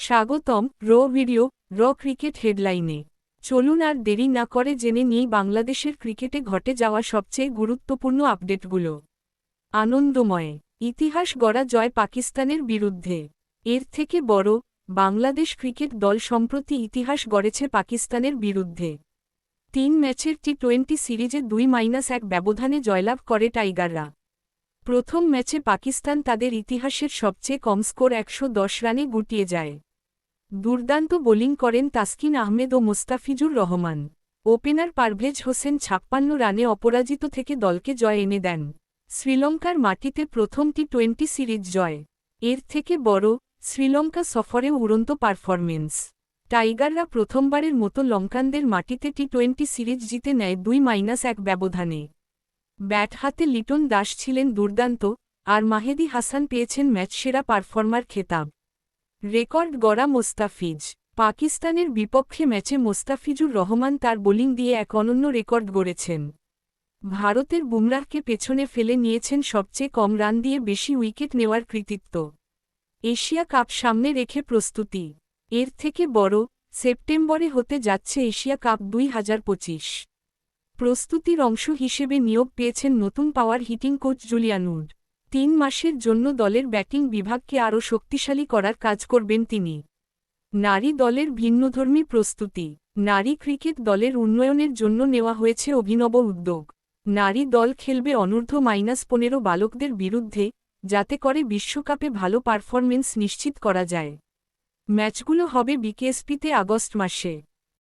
স্বাগতম video cricket হেডলাইনে। চলুন আর দেরি না করে জেনে নিই বাংলাদেশের ক্রিকেটে ঘটে যাওয়া সবচেয়ে গুরুত্বপূর্ণ আপডেটগুলো। আনন্দময় ইতিহাস গড়া জয় পাকিস্তানের বিরুদ্ধে। এর থেকে বড়, বাংলাদেশ ক্রিকেট দল সম্প্রতি ইতিহাস গড়েছে পাকিস্তানের বিরুদ্ধে। 3 ম্যাচের টি-20 সিরিজে 2-1 ব্যবধানে জয়লাভ করে টাইগাররা। প্রথম ম্যাচে পাকিস্তান তাদের ইতিহাসের সবচেয়ে কম স্কোর 110 রানে গুটিয়ে যায়। দুর্দান্ত বোলিং করেন তাসকিন আহমেদ ও মোস্তাফিজুর রহমান। ওপেনার পারভেজ হোসেন 56 রানে অপরাজিত থেকে দলকে জয় এনে দেন। শ্রীলঙ্কার মাটিতে প্রথম টি-20 সিরিজ জয়। এর থেকে বড়, শ্রীলঙ্কা সফরেও উড়ন্ত পারফরমেন্স। টাইগাররা প্রথমবারের মতো লঙ্কানদের মাটিতে টি-20 সিরিজ জিতে নেয় 2-1 ব্যবধানে। ব্যাট হাতে লিটন দাস ছিলেন দুর্দান্ত, আর মাহেদী হাসান পেয়েছেন ম্যাচসেরা পারফর্মার খেতাব। রেকর্ড গড়া মোস্তাফিজ। পাকিস্তানের বিপক্ষে ম্যাচে মোস্তাফিজুর রহমান তার বোলিং দিয়ে এক অনন্য রেকর্ড গড়েছেন। ভারতের বুমরাহকে পেছনে ফেলে নিয়েছেন সবচেয়ে কম রান দিয়ে বেশি উইকেট নেওয়ার কৃতিত্ব। এশিয়া কাপ সামনে রেখে প্রস্তুতি। এর থেকে বড়, সেপ্টেম্বরে হতে যাচ্ছে এশিয়া কাপ 2025। প্রস্তুতির অংশ হিসেবে নিয়োগ পেয়েছেন নতুন পাওয়ার হিটিং কোচ জুলিয়ান উড। 3 মাসের জন্য দলের ব্যাটিং বিভাগকে আরও শক্তিশালী করার কাজ করবেন তিনি। নারী দলের ভিন্নধর্মী প্রস্তুতি। নারী ক্রিকেট দলের উন্নয়নের জন্য নেওয়া হয়েছে অভিনব উদ্যোগ। নারী দল খেলবে অনূর্ধ্ব-15 বালকদের বিরুদ্ধে, যাতে করে বিশ্বকাপে ভালো পারফরমেন্স নিশ্চিত করা যায়। ম্যাচগুলো হবে বিকেএসপিতে আগস্ট মাসে।